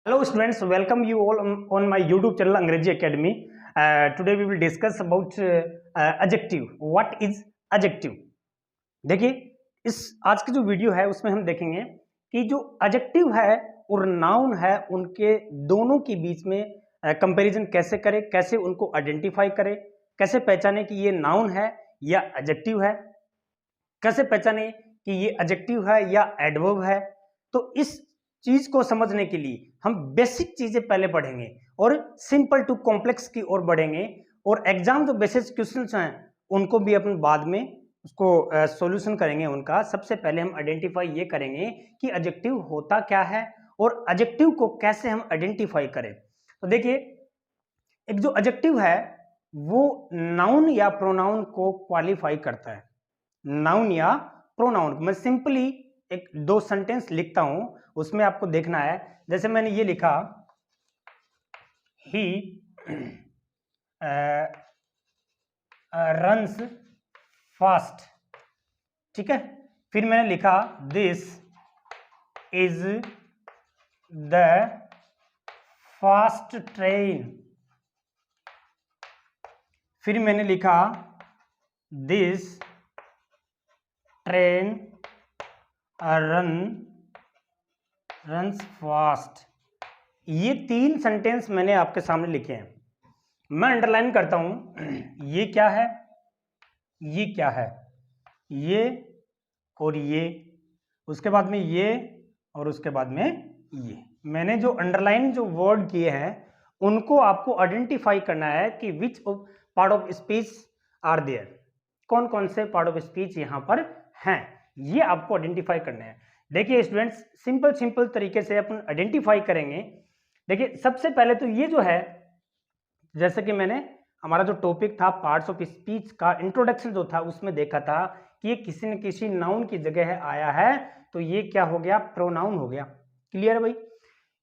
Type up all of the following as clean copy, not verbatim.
Hello students, welcome you all on my YouTube channel Angrezi Academy. Today we will discuss about adjective. What is adjective? देखिए इस आज की जो video है उसमें हम देखेंगे कि जो adjective है और noun है उनके दोनों के बीच में कंपैरिजन कैसे करें, कैसे उनको आइडेंटिफाई करें, कैसे पहचाने कि ये noun है या adjective है, कैसे पहचाने कि ये adjective है या adverb है। तो इस चीज को समझने के लिए हम बेसिक चीजें पहले पढ़ेंगे और सिंपल टू कॉम्प्लेक्स की ओर बढ़ेंगे और एग्जाम जो बेसिक क्वेश्चंस हैं उनको भी अपन बाद में उसको सॉल्यूशन करेंगे। उनका सबसे पहले हम आइडेंटिफाई ये करेंगे कि एडजेक्टिव होता क्या है और एडजेक्टिव को कैसे हम आइडेंटिफाई करें। तो देखिए एक जो एडजेक्टिव है वो नाउन या प्रोनाउन को क्वालिफाई करता है। नाउन या प्रोनाउन मैं सिंपली एक दो सेंटेंस लिखता हूं, उसमें आपको देखना है। जैसे मैंने ये लिखा ही रन्स फास्ट, ठीक है। फिर मैंने लिखा this is the fast train. फिर मैंने लिखा दिस ट्रेन रन्स फास्ट। ये तीन सेंटेंस मैंने आपके सामने लिखे हैं। मैं अंडरलाइन करता हूं ये क्या है, ये क्या है, ये और ये, उसके बाद में ये और उसके बाद में ये। मैंने जो अंडरलाइन जो वर्ड किए हैं उनको आपको आइडेंटिफाई करना है कि which part of speech are there, कौन कौन से पार्ट ऑफ स्पीच यहां पर हैं, ये आपको आइडेंटिफाई करना है। देखिए स्टूडेंट्स सिंपल तरीके से अपन आइडेंटिफाई करेंगे। देखिए सबसे पहले तो ये जो है, जैसे कि मैंने हमारा जो टॉपिक था पार्ट्स ऑफ स्पीच का इंट्रोडक्शन जो था उसमें देखा था कि ये किसी न किसी नाउन की जगह आया है, तो ये क्या हो गया, प्रोनाउन हो गया। क्लियर है भाई।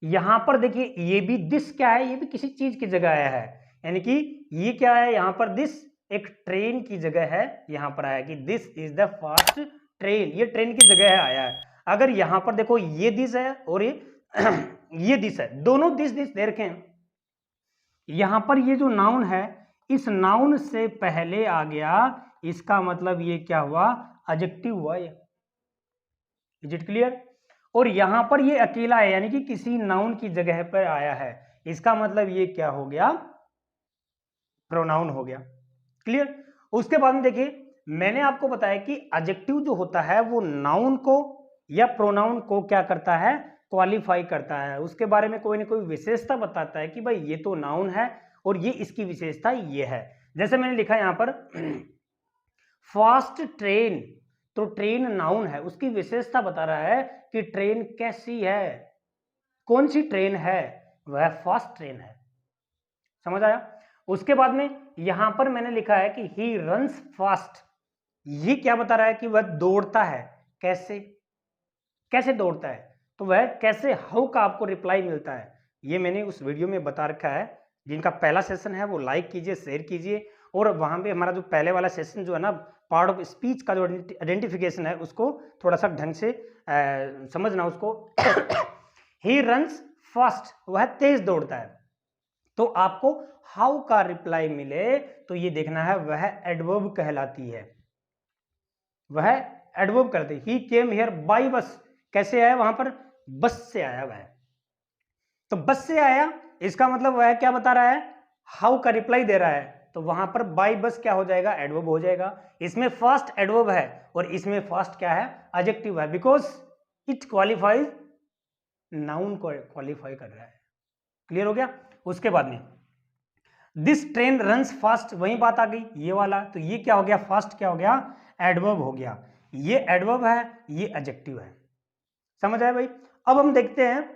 यहां पर देखिए ये भी दिस क्या है, ये भी किसी चीज की जगह आया है, यानी कि ये क्या है, यहां पर दिस एक ट्रेन की जगह है। यहां पर आया कि this is the fast train, ये ट्रेन की जगह है आया है। अगर यहां पर देखो ये दिस है और ये ये दिस है, दोनों दिस दे रखे हैं। यहां पर ये जो नाउन है इस नाउन से पहले आ गया, इसका मतलब ये क्या हुआ, एडजेक्टिव हुआ ये। Is it clear. और यहां पर ये अकेला है, यानी कि किसी नाउन की जगह पर आया है, इसका मतलब ये क्या हो गया, प्रोनाउन हो गया। क्लियर। उसके बाद में देखिए मैंने आपको बताया कि एडजेक्टिव जो होता है वो नाउन को या प्रोनाउन को क्या करता है, क्वालिफाई करता है। उसके बारे में कोई ना कोई विशेषता बताता है कि भाई ये तो नाउन है और ये इसकी विशेषता ये है। जैसे मैंने लिखा यहां पर फास्ट ट्रेन, तो ट्रेन नाउन है, उसकी विशेषता बता रहा है कि ट्रेन कैसी है, कौन सी ट्रेन है, वह फास्ट ट्रेन है। समझ आया। उसके बाद में यहां पर मैंने लिखा है कि ही रन्स फास्ट, ये क्या बता रहा है कि वह दौड़ता है। कैसे, कैसे दौड़ता है, तो वह कैसे, हाउ का आपको रिप्लाई मिलता है, ये मैंने उस वीडियो में बता रखा है। जिनका पहला सेशन है वो लाइक कीजिए, शेयर कीजिए, और वहां पे हमारा जो पहले वाला सेशन जो है ना पार्ट ऑफ स्पीच का जो आइडेंटिफिकेशन है उसको थोड़ा सा ढंग से समझना उसको। ही रन्स फास्ट, वह तेज दौड़ता है। तो आपको हाउ का रिप्लाई मिले तो ये देखना है वह एडवर्ब कहलाती है, वह एडवर्ब करते। ही केम हियर बाय बस, कैसे आया, वहां पर बस से आया वह, तो बस से आया, इसका मतलब वह क्या बता रहा है, हाउ का रिप्लाई दे रहा है, तो वहां पर बाय बस क्या हो जाएगा, एडवर्ब हो जाएगा। इसमें फास्ट एडवर्ब है और इसमें फास्ट क्या है, एडजेक्टिव है, बिकॉज इट क्वालिफाइज, नाउन को क्वालिफाई कर रहा है। क्लियर हो गया। उसके बाद में दिस ट्रेन रन्स फास्ट, वही बात आ गई ये वाला, तो ये क्या हो गया, फास्ट क्या हो गया, एडवर्ब हो गया। ये एडवर्ब है, ये एडजेक्टिव है। समझ आया भाई। अब हम देखते हैं,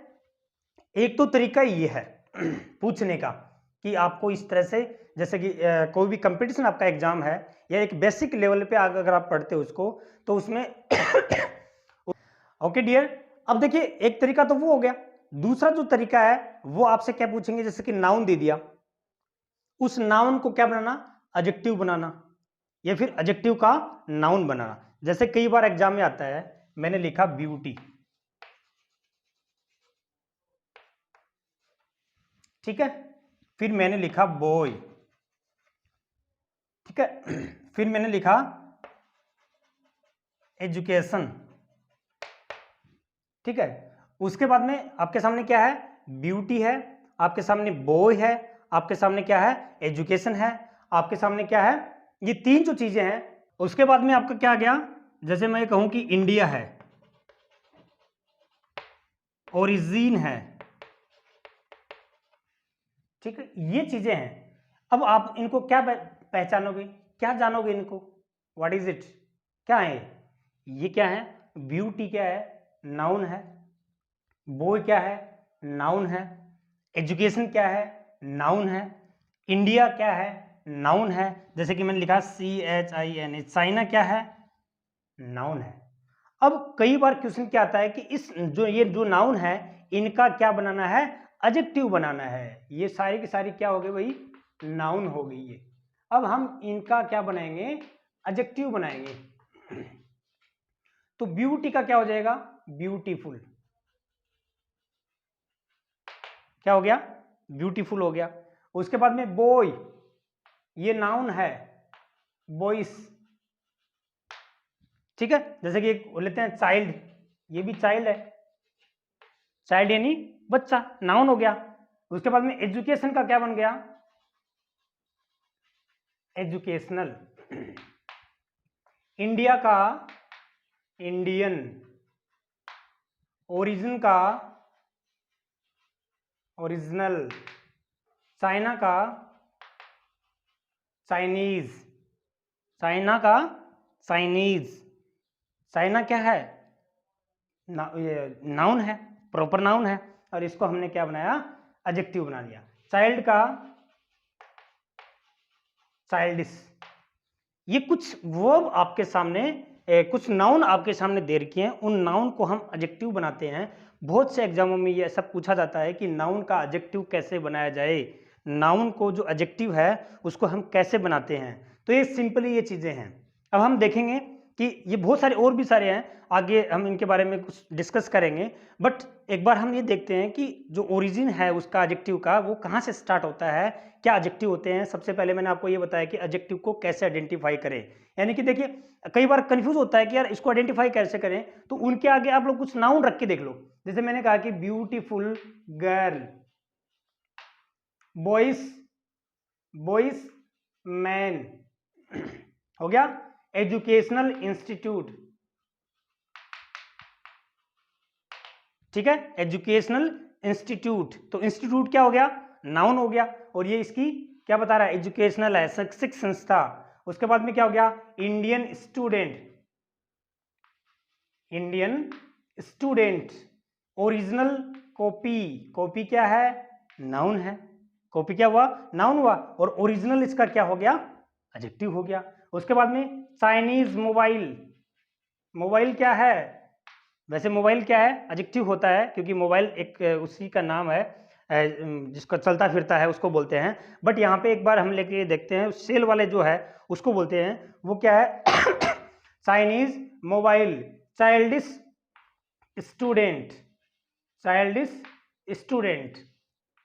एक तो तरीका ये है पूछने का कि आपको इस तरह से, जैसे कि कोई भी कंपटीशन आपका एग्जाम है या एक बेसिक लेवल पे अगर आप पढ़ते हो उसको, तो उसमें ओके डियर। अब देखिए एक तरीका तो वो हो गया, दूसरा जो तरीका है वो आपसे क्या पूछेंगे, जैसे कि नाउन दे दिया, उस नाउन को क्या बनाना, एडजेक्टिव बनाना, या फिर एडजेक्टिव का नाउन बनाना। जैसे कई बार एग्जाम में आता है, मैंने लिखा ब्यूटी, ठीक है। फिर मैंने लिखा बॉय, ठीक है। फिर मैंने लिखा एजुकेशन, ठीक है। उसके बाद में आपके सामने क्या है, ब्यूटी है, आपके सामने बॉय है, आपके सामने क्या है, एजुकेशन है, आपके सामने क्या है, ये तीन जो चीजें हैं। उसके बाद में आपका क्या आ गया, जैसे मैं कहूं कि इंडिया है, ओरिजिन है, ठीक है, ये चीजें हैं। अब आप इनको क्या पहचानोगे, क्या जानोगे इनको, व्हाट इज इट, क्या है ये क्या है, ब्यूटी क्या है, नाउन है, बॉय क्या है, नाउन है, एजुकेशन क्या है, नाउन है, इंडिया क्या है, नाउन है, जैसे कि मैंने लिखा CHINA, चाइना क्या है, नाउन है। अब कई बार क्वेश्चन क्या आता है कि इस ये जो नाउन है इनका क्या बनाना है, एडजेक्टिव बनाना है। ये सारी की सारी क्या हो गई भाई, नाउन हो गई ये। अब हम इनका क्या बनाएंगे, एडजेक्टिव बनाएंगे। तो ब्यूटी का क्या हो जाएगा, ब्यूटीफुल, क्या हो गया, ब्यूटीफुल हो गया। उसके बाद में बॉय, ये नाउन है, बॉयस, ठीक है। जैसे कि एक लेते हैं चाइल्ड, ये भी चाइल्ड है, चाइल्ड यानी बच्चा, नाउन हो गया। उसके बाद में एजुकेशन का क्या बन गया, एजुकेशनल, इंडिया का इंडियन, ओरिजिन का ओरिजिनल, चाइना का चाइनीज, चाइना का चाइनीज, चाइना क्या है, नाउन है, प्रॉपर नाउन है, और इसको हमने क्या बनाया, एडजेक्टिव बना लिया। चाइल्ड का चाइल्डिश। ये कुछ वर्ब आपके सामने, कुछ नाउन आपके सामने दे रखे हैं, उन नाउन को हम एडजेक्टिव बनाते हैं। बहुत से एग्जामों में ये सब पूछा जाता है कि नाउन का एडजेक्टिव कैसे बनाया जाए, नाउन को जो एडजेक्टिव है उसको हम कैसे बनाते हैं। तो ये सिंपली ये चीजें हैं। अब हम देखेंगे कि ये बहुत सारे और भी सारे हैं, आगे हम इनके बारे में कुछ डिस्कस करेंगे। बट एक बार हम ये देखते हैं कि जो ओरिजिन है उसका एडजेक्टिव का, वो कहाँ से स्टार्ट होता है, क्या एडजेक्टिव होते हैं। सबसे पहले मैंने आपको ये बताया कि एडजेक्टिव को कैसे आइडेंटिफाई करें। यानी कि देखिए कई बार कंफ्यूज होता है कि यार इसको आइडेंटिफाई कैसे करें, तो उनके आगे आप लोग कुछ नाउन रख के देख लो। जैसे मैंने कहा कि beautiful girl, boys, boys man, हो गया। एजुकेशनल इंस्टीट्यूट, ठीक है, एजुकेशनल इंस्टीट्यूट, तो इंस्टीट्यूट क्या हो गया, नाउन हो गया, और ये इसकी क्या बता रहा है, एजुकेशनल है, शैक्षिक संस्था। उसके बाद में क्या हो गया, Indian student, Indian student, original copy, copy क्या है, नाउन है, कॉपी क्या हुआ, नाउन हुआ, और ओरिजिनल इसका क्या हो गया, एडजेक्टिव हो गया। उसके बाद में चाइनीज मोबाइल, मोबाइल क्या है, वैसे मोबाइल क्या है, एडजेक्टिव होता है, क्योंकि मोबाइल एक उसी का नाम है, जिसका चलता फिरता है उसको बोलते हैं। बट यहाँ पे एक बार हम लेके देखते हैं, सेल वाले जो है उसको बोलते हैं, वो क्या है, Chinese mobile, childish student, childish student.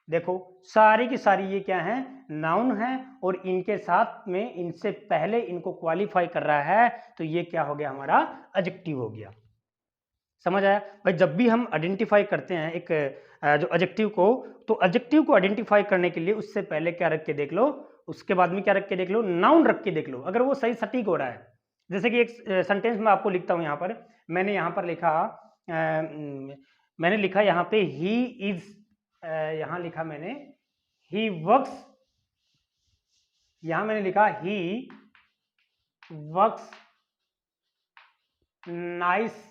देखो सारी की सारी ये क्या है, नाउन है, और इनके साथ में इनसे पहले इनको क्वालिफाई कर रहा है, तो ये क्या हो गया, हमारा एडजेक्टिव हो गया। समझ आया भाई। जब भी हम आइडेंटिफाई करते हैं एक जो एडजेक्टिव को, तो एडजेक्टिव को आइडेंटिफाई करने के लिए उससे पहले क्या रख के देख लो, उसके बाद में क्या रख के देख लो, नाउन रख के देख लो, अगर वो सही सटीक हो रहा है। जैसे कि एक सेंटेंस में आपको लिखता हूं, यहाँ पर मैंने यहाँ पर लिखा, मैंने लिखा यहाँ पे ही इज, यहाँ लिखा मैंने ही वर्क्स, यहाँ मैंने लिखा ही वर्क्स नाइस,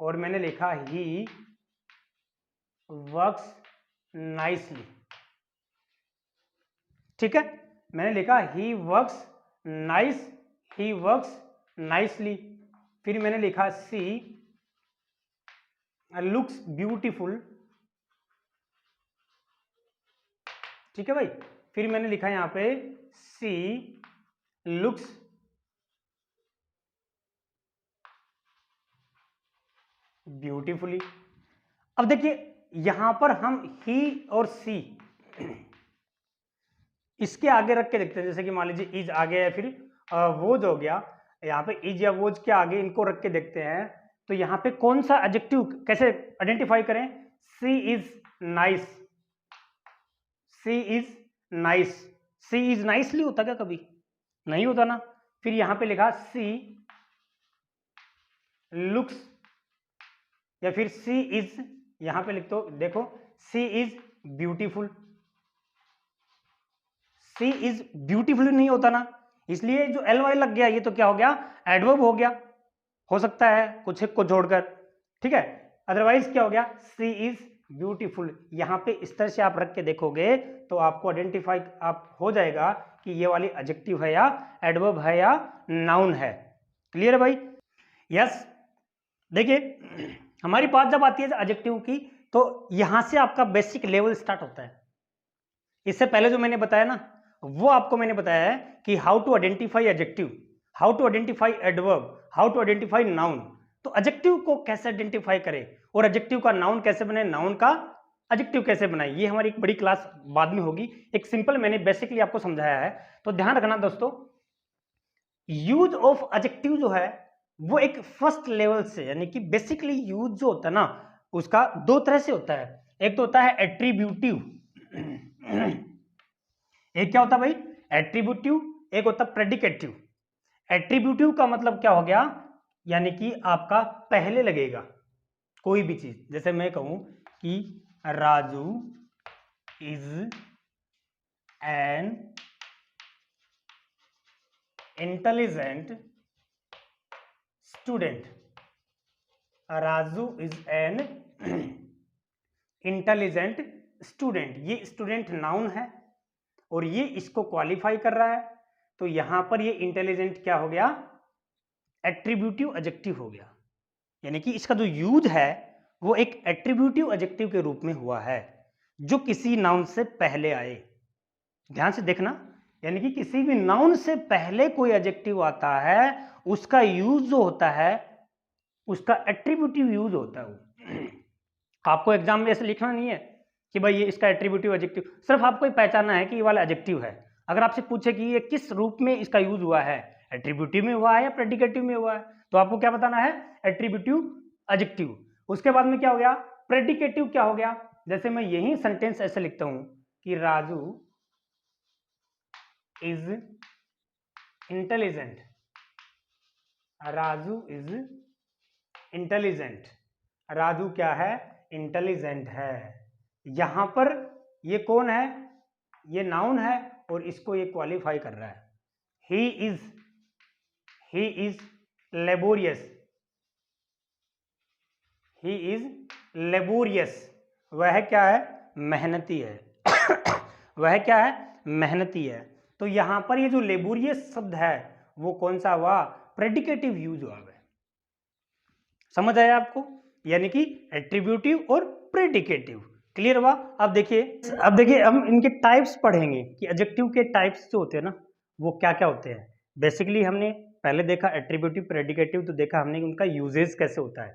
और मैंने लिखा ही वर्क्स नाइसली, ठीक है। मैंने लिखा he works nice, he works nicely. फिर मैंने लिखा सी लुक्स ब्यूटीफुल, ठीक है भाई। फिर मैंने लिखा यहां पे सी लुक्स ब्यूटीफुली। अब देखिए यहां पर हम ही और सी इसके आगे रख के देखते हैं, जैसे कि मान लीजिए इज आ गया या फिर वोज हो गया, यहाँ पे इज या वोज के आगे इनको रख के देखते हैं, तो यहाँ पे कौन सा एडजेक्टिव कैसे आइडेंटिफाई करें? She is nice, she is nice, she is nicely होता क्या कभी? नहीं होता ना। फिर यहाँ पे लिखा सी लुक्स, या फिर सी इज, यहाँ पे लिख दो, देखो she is beautiful, she is beautiful नहीं होता ना, इसलिए जो एल वाई लग गया ये तो क्या हो गया? एडवर्ब हो गया, हो सकता है कुछ एक को जोड़कर, ठीक है। अदरवाइज क्या हो गया? सी इज ब्यूटीफुल। यहाँ पे इस तरह से आप रख के देखोगे तो आपको आइडेंटिफाई आप हो जाएगा कि ये वाली एडजेक्टिव है या एडवर्ब है या नाउन है। क्लियर है भाई? यस। देखिए हमारी बात जब आती है एडजेक्टिव की, तो यहां से आपका बेसिक लेवल स्टार्ट होता है। इससे पहले जो मैंने बताया ना, वो आपको मैंने बताया है कि how to identify adjective, how to identify adverb, how to identify noun. तो एडजेक्टिव को कैसे आइडेंटिफाई करें और एडजेक्टिव का नाउन कैसे बनाए, नाउन का एडजेक्टिव कैसे बनाए, ये हमारी एक बड़ी क्लास बाद में होगी। एक सिंपल मैंने बेसिकली आपको समझाया है, तो ध्यान रखना दोस्तों। यूज ऑफ एडजेक्टिव जो है वो एक फर्स्ट लेवल से, यानी कि बेसिकली यूज जो होता है ना उसका दो तरह से होता है। एक तो होता है एट्रीब्यूटिव, एक क्या होता है भाई? एट्रीब्यूटिव। एक होता है प्रेडिकेटिव। एट्रीब्यूटिव का मतलब क्या हो गया? यानी कि आपका पहले लगेगा कोई भी चीज, जैसे मैं कहूं कि Raju is an intelligent student, Raju is an intelligent student. ये स्टूडेंट नाउन है और ये इसको क्वालिफाई कर रहा है, तो यहां पर ये इंटेलिजेंट क्या हो गया? एट्रीब्यूटिव एडजेक्टिव हो गया। यानी कि इसका जो यूज है वो एक एट्रीब्यूटिव एडजेक्टिव के रूप में हुआ है, जो किसी नाउन से पहले आए। ध्यान से देखना, यानी कि किसी भी नाउन से पहले कोई एडजेक्टिव आता है, उसका यूज जो होता है उसका एट्रीब्यूटिव यूज होता है वो। आपको एग्जाम में ऐसे लिखना नहीं है कि भाई ये इसका एट्रीब्यूटिव एडजेक्टिव, सिर्फ आपको पहचानना है कि ये वाला एडजेक्टिव है। अगर आपसे पूछे कि ये किस रूप में इसका यूज हुआ है, एट्रीब्यूटिव में हुआ है या प्रेडिकेटिव में हुआ है, तो आपको क्या बताना है? Attributive adjective. उसके बाद में क्या हो गया? प्रेडिकेटिव क्या हो गया? जैसे मैं यही सेंटेंस ऐसे लिखता हूं कि Raju is intelligent, Raju is intelligent, Raju क्या है? इंटेलिजेंट है। यहां पर ये कौन है? ये नाउन है और इसको ये क्वालिफाई कर रहा है। He is laborious, he is laborious, वह क्या है? मेहनती है। वह क्या है? मेहनती है। तो यहां पर ये जो लेबोरियस शब्द है वो कौन सा हुआ? प्रेडिकेटिव यूज हुआ है। समझ आया आपको? यानी कि एट्रीब्यूटिव और प्रेडिकेटिव। क्लियर हुआ? अब देखिए हम इनके टाइप्स पढ़ेंगे कि एडजेक्टिव के टाइप्स जो होते हैं ना वो क्या क्या होते हैं। बेसिकली हमने पहले देखा एट्रीब्यूटिव प्रेडिकेटिव, तो देखा हमने उनका यूजेस कैसे होता है,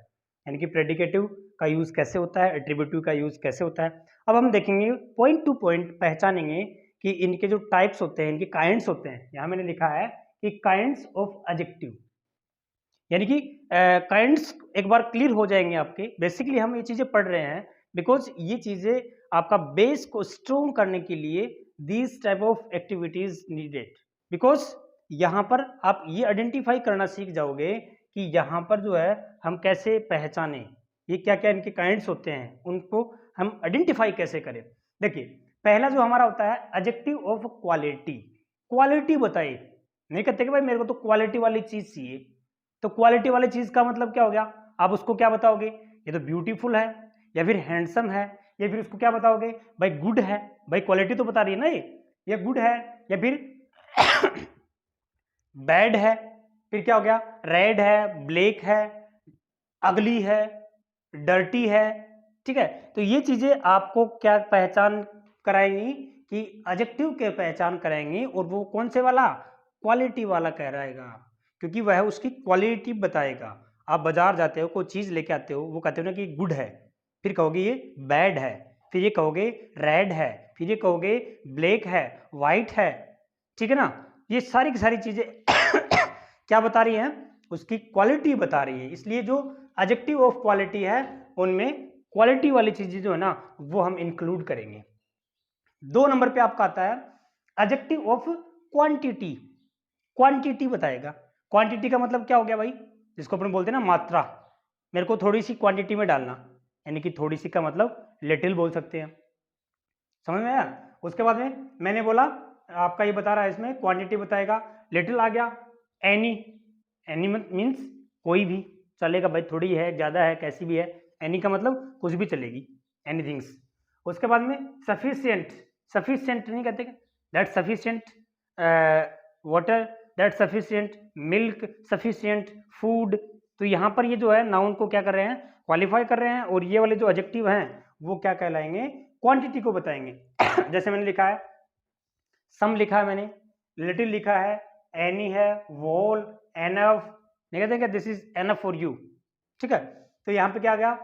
यानी कि प्रेडिकेटिव का यूज कैसे होता है, एट्रीब्यूटिव का यूज कैसे होता है। अब हम देखेंगे पॉइंट टू पॉइंट, पहचानेंगे कि इनके जो टाइप्स होते हैं, इनके काइंड्स होते हैं। यहाँ मैंने लिखा है कि काइंड्स ऑफ एडजेक्टिव, यानी कि काइंड्स एक बार क्लियर हो जाएंगे आपके। बेसिकली हम ये चीजें पढ़ रहे हैं बिकॉज ये चीजें आपका बेस को स्ट्रॉन्ग करने के लिए these type of activities needed, because यहाँ पर आप ये आइडेंटिफाई करना सीख जाओगे कि यहाँ पर जो है हम कैसे पहचाने ये क्या क्या इनके काइंड्स होते हैं, उनको हम आइडेंटिफाई कैसे करें। देखिए पहला जो हमारा होता है एडजेक्टिव ऑफ क्वालिटी। क्वालिटी बताइए, नहीं कहते कि भाई मेरे को तो क्वालिटी वाली चीज चाहिए, तो क्वालिटी वाली चीज का मतलब क्या हो गया? आप उसको क्या बताओगे? ये तो ब्यूटीफुल है या फिर हैंडसम है, या फिर उसको क्या बताओगे? भाई गुड है। भाई क्वालिटी तो बता रही है ना ये गुड है, या फिर बैड है, फिर क्या हो गया? रेड है, ब्लैक है, अगली है, डर्टी है। ठीक है, तो ये चीजें आपको क्या पहचान कराएंगी कि एडजेक्टिव के पहचान कराएंगी, और वो कौन से वाला? क्वालिटी वाला कह रहेगा, क्योंकि वह उसकी क्वालिटी बताएगा। आप बाजार जाते हो, कोई चीज लेके आते हो, वो कहते हो ना कि गुड है, फिर कहोगे ये बैड है, फिर ये कहोगे रेड है, फिर ये कहोगे ब्लैक है, वाइट है, ठीक है ना। ये सारी की सारी चीजें क्या बता रही हैं, उसकी क्वालिटी बता रही है। इसलिए जो एडजेक्टिव ऑफ क्वालिटी है उनमें क्वालिटी वाली चीजें जो है ना वो हम इंक्लूड करेंगे। 2 नंबर पे आपका आता है एडजेक्टिव ऑफ क्वांटिटी। क्वांटिटी बताएगा। क्वांटिटी का मतलब क्या हो गया भाई, जिसको अपन बोलते हैं ना मात्रा, मेरे को थोड़ी सी क्वांटिटी में डालना, यानी कि थोड़ी सी का मतलब लिटिल बोल सकते हैं, समझ में आया। उसके बाद में मैंने बोला आपका ये बता रहा है इसमें क्वांटिटी बताएगा, लिटिल आ गया, एनी, एनी मीन्स कोई भी चलेगा भाई, थोड़ी है ज्यादा है कैसी भी है, एनी का मतलब कुछ भी चलेगी, एनीथिंग्स। उसके बाद में सफिशिएंट, सफिशिएंट नहीं कहते, that sufficient water, that sufficient milk, sufficient food. तो यहाँ पर ये जो है नाउन को क्या कर रहे हैं, क्वालिफाई कर रहे हैं, और ये वाले जो एडजेक्टिव हैं वो क्या कहलाएंगे, क्वांटिटी को बताएंगे। जैसे मैंने लिखा है सम, लिखा है मैंने, लिटिल लिखा है, एनी है, वॉल, एनफ, नहीं कहते this is enough for you, ठीक है। तो यहाँ पे क्या आ गया,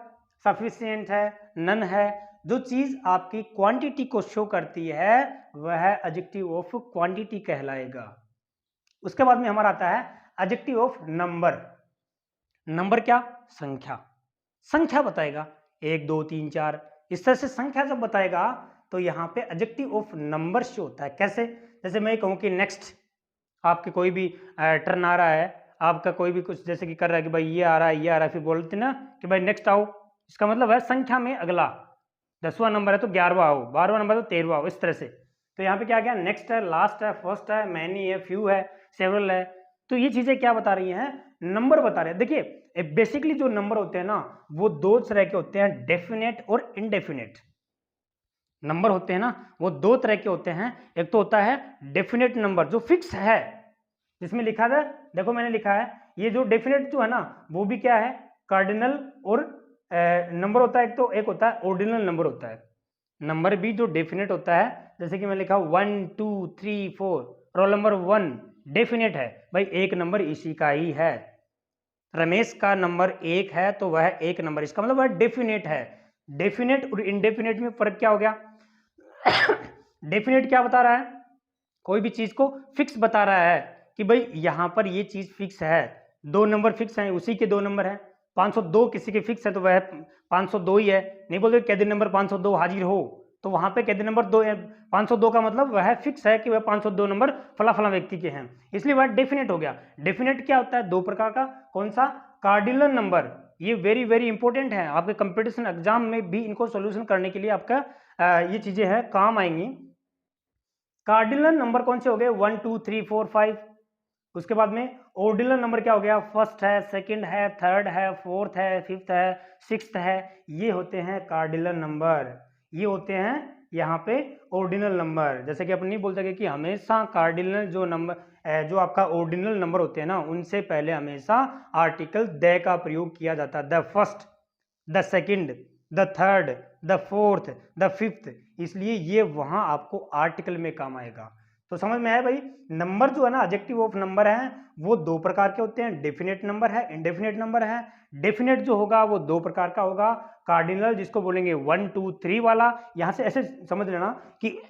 सफिशिएंट है, नन है। जो चीज आपकी क्वांटिटी को शो करती है वह एडजेक्टिव ऑफ क्वांटिटी कहलाएगा। उसके बाद में हमारा आता है एडजेक्टिव ऑफ नंबर। नंबर क्या, संख्या, संख्या बताएगा, 1 2 3 4, इस तरह से संख्या जब बताएगा तो यहाँ पे एडजेक्टिव ऑफ नंबर शो होता है। कैसे, जैसे मैं कहूँ कि नेक्स्ट, आपके कोई भी टर्न आ रहा है, आपका कोई भी कुछ जैसे कि कर रहा है कि भाई ये आ रहा है, ये आ रहा है, फिर बोलते ना कि भाई नेक्स्ट आओ, इसका मतलब है संख्या में अगला, 10वां नंबर है तो 11वां आओ, 12वां नंबर तो 13वां आओ, इस तरह से। तो यहाँ पे क्या गया, नेक्स्ट है, लास्ट है, फर्स्ट है, मैनी है, फ्यू है, सेवरल है। तो ये चीजें क्या बता रही हैं, नंबर बता रहे हैं। देखिए बेसिकली जो नंबर होते हैं ना वो 2 तरह के होते हैं, डेफिनेट और इनडेफिनेट। नंबर होते हैं ना वो 2 तरह के होते हैं। एक तो होता है डेफिनेट नंबर जो फिक्स है, जिसमें लिखा था, देखो मैंने लिखा है, ये जो डेफिनेट जो है ना वो भी क्या है, कार्डिनल और नंबर होता है। एक होता है ऑर्डिनल नंबर होता है। नंबर भी जो डेफिनेट होता है, जैसे कि मैं लिखा 1 2 3 4, रोल नंबर 1 डेफिनेट है भाई, एक नंबर इसी का ही है। रमेश का नंबर 1 है तो वह एक नंबर, इसका मतलब वह डेफिनेट है। डेफिनेट और इनडेफिनेट में फर्क क्या हो गया, डेफिनेट क्या बता रहा है, कोई भी चीज को फिक्स बता रहा है कि भाई यहां पर ये चीज फिक्स है, 2 नंबर फिक्स हैं, उसी के 2 नंबर हैं। 502 किसी के फिक्स है तो वह 502 ही है, नहीं बोलते कैदी नंबर 502 हाजिर हो, तो वहां पे कैदी नंबर 2 है, 502 का मतलब वह फिक्स है कि वह 502 नंबर फला फला व्यक्ति के हैं, इसलिए वह डेफिनेट हो गया। डेफिनेट क्या होता है, 2 प्रकार का, कौन सा, कार्डिनल नंबर, ये वेरी वेरी इंपॉर्टेंट है, आपके कंपटीशन एग्जाम में भी इनको सोल्यूशन करने के लिए आपका ये चीजें हैं काम आएंगी। कार्डिनल नंबर कौन से हो गए, 1 2 3 4 5। उसके बाद में ऑर्डिनल नंबर क्या हो गया, फर्स्ट है, सेकंड है, थर्ड है, फोर्थ है, फिफ्थ है, सिक्स्थ है, ये होते हैं कार्डिनल नंबर, ये होते हैं यहाँ पे ऑर्डिनल नंबर। जैसे कि अपन नहीं बोल सके कि हमेशा कार्डिनल जो नंबर जो आपका ऑर्डिनल नंबर होते हैं ना उनसे पहले हमेशा आर्टिकल द का प्रयोग किया जाता है, the first, the second, the third, the fourth, the fifth, इसलिए ये वहां आपको आर्टिकल में काम आएगा। तो समझ में आया भाई, नंबर जो है ना एडजेक्टिव ऑफ नंबर है वो 2 प्रकार के होते हैं, डेफिनेट नंबर है, इनडेफिनेट नंबर है। डेफिनेट जो होगा वो 2 प्रकार का होगा, कार्डिनल जिसको बोलेंगे 1 2 3 वाला, यहां से ऐसे समझ लेना कि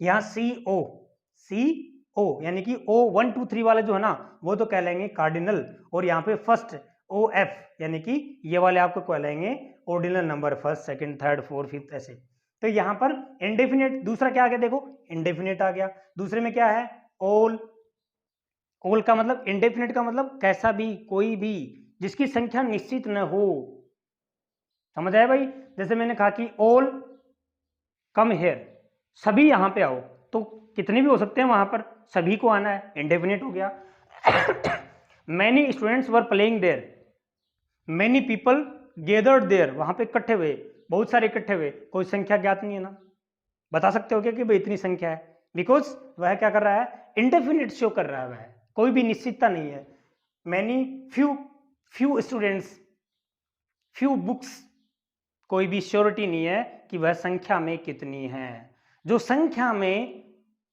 यहाँ सी ओ यानी कि ओ 1 2 3 वाला जो है ना वो तो कहलाएंगे कार्डिनल, और यहाँ पे फर्स्ट ओ एफ यानी कि ये वाले आपको कहलाएंगे ordinal number, first second third fourth fifth ऐसे। तो यहाँ पर इंडेफिनेट दूसरा क्या आ गया, देखो इंडेफिनेट आ गया। दूसरे में क्या है, ऑल, ऑल का मतलब, इंडेफिनेट का मतलब कैसा भी, कोई भी जिसकी संख्या निश्चित न हो, समझ आया भाई। जैसे मैंने कहा कि ऑल कम हेयर, सभी यहाँ पे आओ, तो कितने भी हो सकते हैं वहां पर, सभी को आना है, इंडेफिनेट हो गया। Many students were playing there, many people gathered there, वहां पे इकट्ठे हुए, बहुत सारे इकट्ठे हुए, कोई संख्या ज्ञात नहीं है ना, बता सकते हो क्या कि भाई इतनी संख्या है, बिकॉज वह क्या कर रहा है, इंडेफिनिट शो कर रहा है, वह कोई भी निश्चितता नहीं है। Many few students, few books, कोई भी श्योरिटी नहीं है कि वह संख्या में कितनी है। जो संख्या में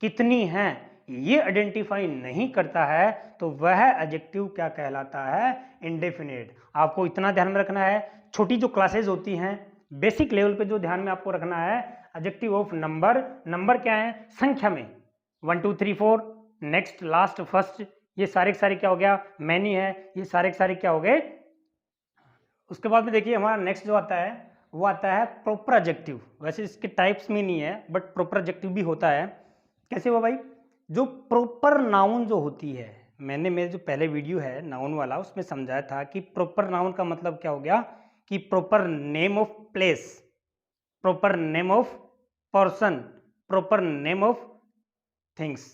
कितनी है ये आइडेंटिफाई नहीं करता है तो वह एडजेक्टिव क्या कहलाता है, इंडेफिनेट। आपको इतना ध्यान में रखना है, छोटी जो क्लासेज होती हैं बेसिक लेवल पे जो ध्यान में आपको रखना है, एडजेक्टिव ऑफ नंबर, नंबर क्या है संख्या में, 1 2 3 4, नेक्स्ट लास्ट फर्स्ट, ये सारे के सारे क्या हो गया, मैनी है, ये सारे के सारे क्या हो गए। उसके बाद में देखिए हमारा नेक्स्ट जो आता है वो आता है प्रॉपर एडजेक्टिव। वैसे इसके टाइप्स में नहीं है बट प्रॉपर एडजेक्टिव भी होता है। कैसे हुआ भाई, जो प्रॉपर नाउन जो होती है, मैंने मेरे जो पहले वीडियो है नाउन वाला उसमें समझाया था कि प्रॉपर नाउन का मतलब क्या हो गया कि proper name of place, proper name of person, proper name of things.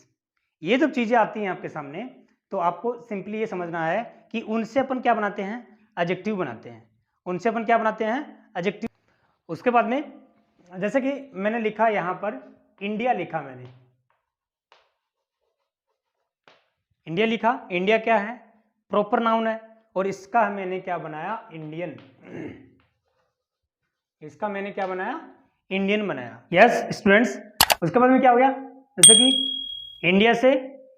ये जब चीजें आती हैं आपके सामने तो आपको सिंपली ये समझना है कि उनसे अपन क्या बनाते हैं, एडजेक्टिव बनाते हैं, उनसे अपन क्या बनाते हैं, एडजेक्टिव। उसके बाद में जैसे कि मैंने लिखा यहां पर इंडिया लिखा, मैंने इंडिया लिखा, इंडिया क्या है प्रॉपर नाउन है और इसका मैंने क्या बनाया इंडियन, इसका मैंने क्या बनाया इंडियन बनाया। यस स्टूडेंट्स, उसके बाद में क्या हो गया, जैसे कि इंडिया से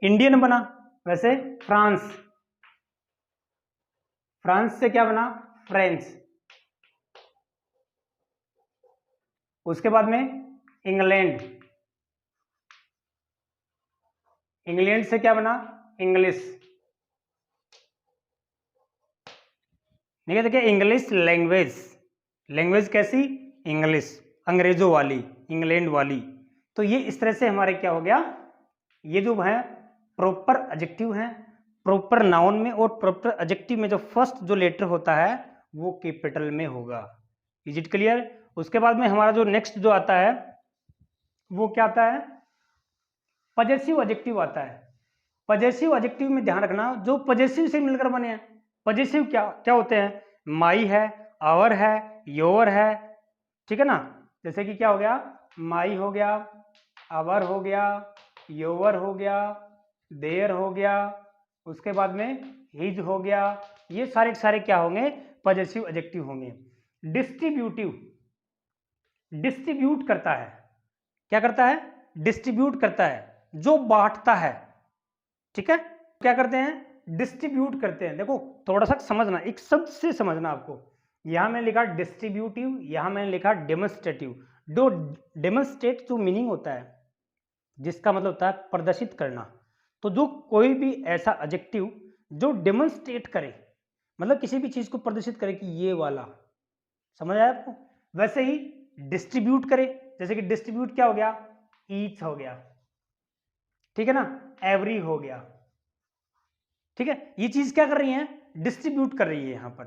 इंडियन बना, वैसे फ्रांस, फ्रांस से क्या बना फ्रेंच, उसके बाद में इंग्लैंड, इंग्लैंड से क्या बना इंग्लिश, ठीक है। देखिए इंग्लिश लैंग्वेज, लैंग्वेज कैसी इंग्लिश, अंग्रेजों वाली, इंग्लैंड वाली। तो ये इस तरह से हमारे क्या हो गया, ये जो है प्रॉपर एडजेक्टिव है, प्रॉपर नाउन में और प्रॉपर एडजेक्टिव में जो फर्स्ट जो लेटर होता है वो कैपिटल में होगा। Is it clear. उसके बाद में हमारा जो नेक्स्ट जो आता है वो क्या आता है, पजेसिव एडजेक्टिव आता है। पजेसिव एडजेक्टिव में ध्यान रखना जो पजेसिव से मिलकर बने हैं। पजेसिव क्या क्या होते हैं, माई है, आवर है, योर है, ठीक है ना। जैसे कि क्या हो गया, माई हो गया, आवर हो गया, योवर हो गया, देयर हो गया, उसके बाद में हिज हो गया, ये सारे के सारे क्या होंगे पजेसिव एडजेक्टिव होंगे। डिस्ट्रीब्यूटिव, डिस्ट्रीब्यूट करता है, क्या करता है डिस्ट्रीब्यूट करता है, जो बांटता है, ठीक है। क्या करते हैं डिस्ट्रीब्यूट करते हैं। देखो थोड़ा सा समझना, एक शब्द से समझना आपको। यहां मैंने लिखा डिस्ट्रीब्यूटिव, यहां मैंने लिखा डेमोन्स्ट्रेटिव। दो डेमोन्स्ट्रेट जो मीनिंग होता है जिसका मतलब होता है प्रदर्शित करना, तो जो कोई भी ऐसा एडजेक्टिव जो डेमोन्स्ट्रेट करे, मतलब किसी भी चीज को प्रदर्शित करे कि ये वाला, समझ आया आपको। वैसे ही डिस्ट्रीब्यूट करे, जैसे कि डिस्ट्रीब्यूट क्या हो गया ईच हो गया, ठीक है ना, एवरी हो गया, ठीक है। ये चीज क्या कर रही है डिस्ट्रीब्यूट कर रही है यहां पर।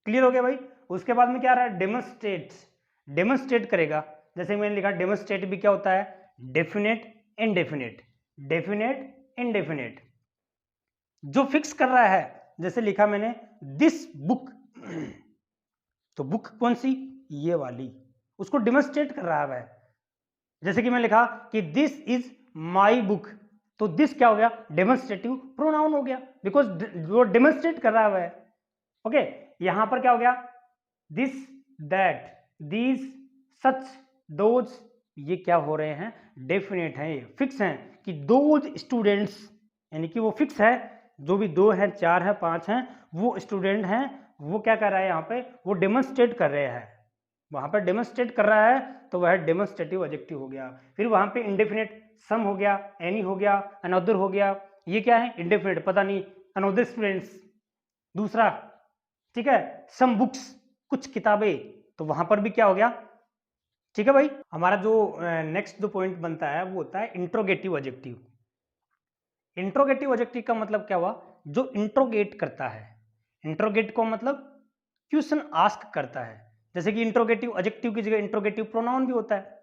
क्लियर हो गया भाई। उसके बाद में क्या आ रहा है डेमोन्स्ट्रेट, डेमोन्स्ट्रेट करेगा। जैसे मैंने लिखा डेमोन्स्ट्रेट भी क्या होता है डेफिनेट इनडेफिनेट, डेफिनेट इनडेफिनेट, जो फिक्स कर रहा है। जैसे लिखा मैंने दिस बुक, तो बुक कौन सी ये वाली, उसको डेमोन्स्ट्रेट कर रहा है। जैसे कि मैं लिखा कि दिस इज माई बुक, तो दिस क्या हो गया डेमोन्स्ट्रेटिव प्रोनाउन हो गया, बिकॉज वो डेमोन्स्ट्रेट कर रहा है। ओके, यहां पर क्या हो गया this, that, these, such, those, ये क्या हो रहे हैं डेफिनेट हैं, ये फिक्स हैं कि दोज स्टूडेंट्स, यानी कि वो फिक्स है, जो भी 2 हैं 4 हैं 5 हैं वो स्टूडेंट हैं, वो क्या कर रहा है यहाँ पे वो डेमोन्स्ट्रेट कर रहे हैं, वहां पर डेमोन्स्ट्रेट कर रहा है, तो वह डेमोन्स्ट्रेटिव एडजेक्टिव हो गया। फिर वहां पे इंडेफिनेट सम हो गया, एनी हो गया, अनदर हो गया, ये क्या है इंडेफिनेट पता नहीं, अनदर स्टूडेंट्स दूसरा, ठीक है, सम बुक्स कुछ किताबें, तो वहां पर भी क्या हो गया, ठीक है भाई। हमारा जो नेक्स्ट जो पॉइंट बनता है वो होता है इंट्रोगेटिव एडजेक्टिव। इंट्रोगेटिव एडजेक्टिव का मतलब क्या हुआ, जो इंट्रोगेट करता है। इंट्रोगेट को मतलब क्वेश्चन आस्क करता है। जैसे कि इंट्रोगेटिव एडजेक्टिव की जगह इंट्रोगेटिव प्रोनाउन भी होता है,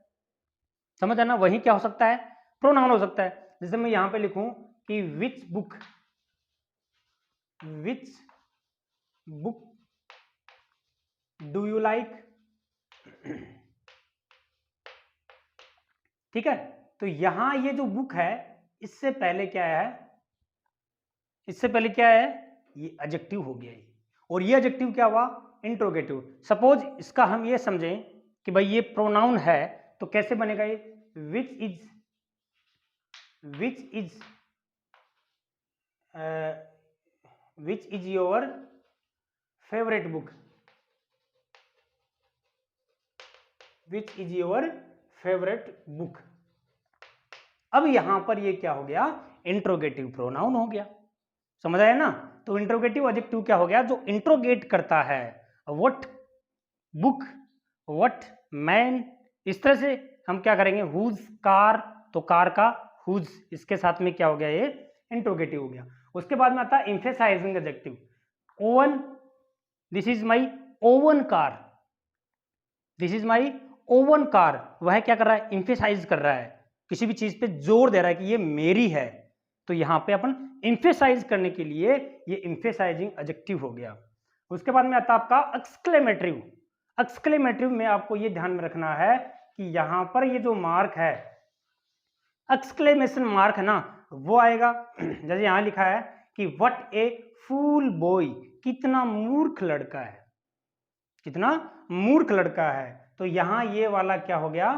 समझ आना, वही क्या हो सकता है प्रोनाउन हो सकता है। जैसे मैं यहां पे लिखूं कि which book, which book do you like, ठीक है। तो यहां ये जो बुक है इससे पहले क्या है, इससे पहले क्या है ये एडजेक्टिव हो गया, और ये एडजेक्टिव क्या हुआ इंट्रोगेटिव। सपोज इसका हम ये समझें कि भाई ये प्रोनाउन है, तो कैसे बनेगा ये which is, which is, which is your favourite book, which is your favourite book. अब यहां पर ये क्या हो गया, इंट्रोगेटिव प्रोनाउन हो गया, समझ आया ना। तो इंट्रोगेटिव एडजेक्टिव क्या हो गया, जो इंट्रोगेट करता है, व्हाट बुक, व्हाट मैन, इस तरह से हम क्या करेंगे, हुज कार, तो कार का हुज, इसके साथ में क्या हो गया, ये इंट्रोगेटिव हो गया। उसके बाद में आता है emphasizing adjective, oven, this is my oven car, this is my oven car, वह क्या कर रहा है, एम्फेसाइज कर रहा है, किसी भी चीज पे जोर दे रहा है कि ये मेरी है, तो यहां पे अपन एम्फेसाइज करने के लिए ये एम्फेसाइजिंग एडजेक्टिव हो गया। उसके बाद में आता है आपका एक्सक्लेमेटरी। एक्सक्लेमेटरी में आपको ये ध्यान में रखना है कि यहां पर ये जो मार्क है, एक्सक्लेमेशन मार्क है ना, वो आएगा। जैसे यहां लिखा है कि व्हाट ए फूल बॉय, कितना मूर्ख लड़का है, कितना मूर्ख लड़का है, तो यहां ये वाला क्या हो गया,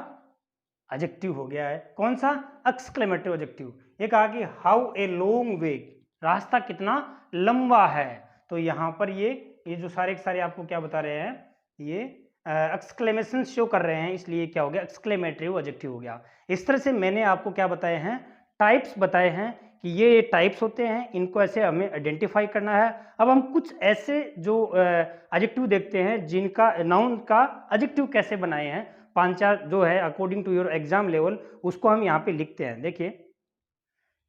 एडजेक्टिव हो गया है, कौन सा, एक्सक्लेमेटिव एडजेक्टिव। ये कहा कि हाउ ए लॉन्ग वे, रास्ता कितना लंबा है, तो यहां पर ये जो सारे के सारे आपको क्या बता रहे हैं, ये एक्सक्लेमेशन शो कर रहे हैं, इसलिए क्या हो गया, एक्सक्लेमेटरी एडजेक्टिव हो गया। इस तरह से मैंने आपको क्या बताए हैं, टाइप्स बताए हैं कि ये टाइप्स होते हैं, इनको ऐसे हमें आइडेंटिफाई करना है। अब हम कुछ ऐसे जो एडजेक्टिव देखते हैं जिनका नाउन का एडजेक्टिव कैसे बनाए हैं, 5-4 जो है according to your exam level, उसको हम यहाँ पे लिखते हैं। देखिए,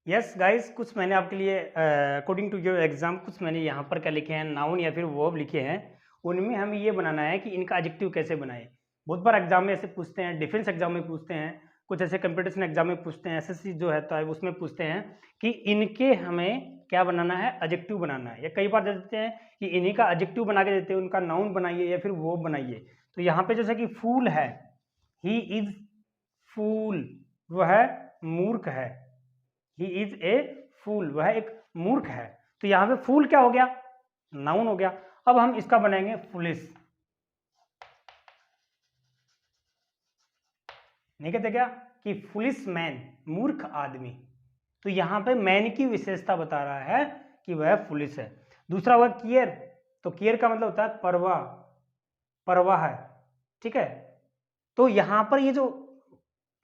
यस गाइस, कुछ मैंने आपके लिए अकॉर्डिंग टू योर एग्जाम कुछ मैंने यहाँ पर क्या लिखे हैं, नाउन या फिर वर्ब लिखे हैं, उनमें हमें ये बनाना है कि इनका एडजेक्टिव कैसे बनाए। बहुत बार एग्जाम में ऐसे पूछते हैं, डिफेंस एग्जाम में पूछते हैं, कुछ ऐसे कंपटीशन एग्जाम में पूछते हैं, एसएससी जो है तो उसमें पूछते हैं कि इनके हमें क्या बनाना है, एडजेक्टिव बनाना है। या कई बार दे देते हैं कि इन्हीं का एडजेक्टिव बना के देते हैं, उनका नाउन बनाइए या फिर वर्ब बनाइए। तो यहाँ पे जैसे कि फूल है, ही इज फूल, वह मूर्ख है, ही इज ए फूल, वह एक मूर्ख है, तो यहाँ पे फूल क्या हो गया, नाउन हो गया। अब हम इसका बनाएंगे फुलिश, नहीं कहते क्या कि फुलिश मैन, मूर्ख आदमी, तो यहां पे मैन की विशेषता बता रहा है कि वह फुलिश है। दूसरा हुआ केयर, तो केयर का मतलब होता है परवाह, परवाह है, ठीक है। तो यहां पर ये जो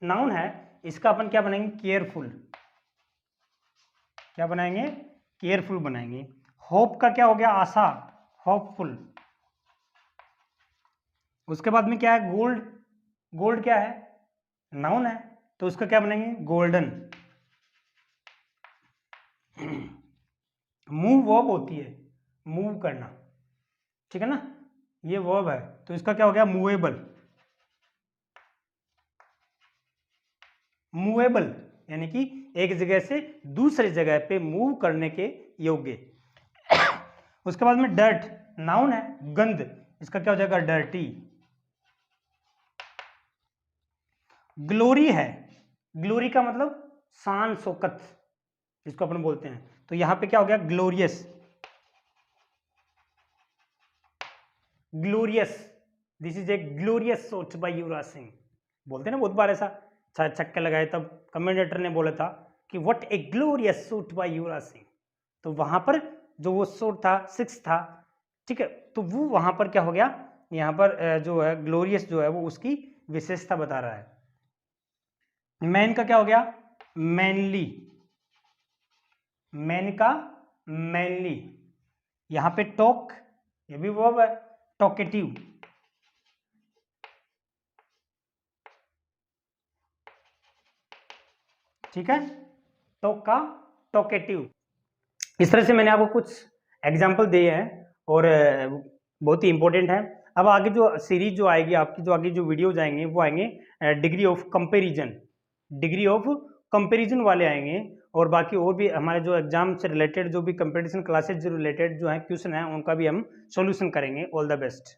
नाउन है, इसका अपन क्या बनाएंगे, केयरफुल, क्या बनाएंगे, केयरफुल बनाएंगे। होप का क्या हो गया, आशा, होपफुल। उसके बाद में क्या है, गोल्ड, गोल्ड क्या है, नाउन है, तो उसका क्या बनाएंगे, गोल्डन। मूव वर्ब होती है, मूव करना, ठीक है ना, ये वर्ब है, तो इसका क्या हो गया, मूवेबल, मूवेबल यानी कि एक जगह से दूसरी जगह पे मूव करने के योग्य। उसके बाद में डर्ट, नाउन है, गंद, इसका क्या हो जाएगा, डर्टी। ग्लोरी है, ग्लोरी का मतलब शान शौकत, इसको अपन बोलते हैं, तो यहां पे क्या हो गया, glorious, glorious, this is a glorious shot by Yuvraj Singh, बोलते हैं ना बहुत बार ऐसा, छक्के लगाए तब कमेंटेटर ने बोला था कि what a glorious shot by Yuvraj Singh, तो वहां पर जो वो शॉट था 6 था, ठीक है, तो वो वहां पर क्या हो गया, यहाँ पर जो है ग्लोरियस जो है वो उसकी विशेषता बता रहा है। मैन का क्या हो गया, मैनली, मैन का मैनली। यहां पे टॉक, ये भी वर्ब है, टॉकेटिव, ठीक है, टॉक का टॉकेटिव। इस तरह से मैंने आपको कुछ एग्जाम्पल दिए हैं और बहुत ही इंपॉर्टेंट है। अब आगे जो सीरीज जो आएगी आपकी, जो आगे जो वीडियो जाएंगे वो आएंगे degree of comparison, degree of comparison वाले आएंगे, और बाकी और भी हमारे जो एग्जाम से रिलेटेड जो भी कंपटीशन क्लासेज जो रिलेटेड जो है क्वेश्चन है उनका भी हम सॉल्यूशन करेंगे। All the best.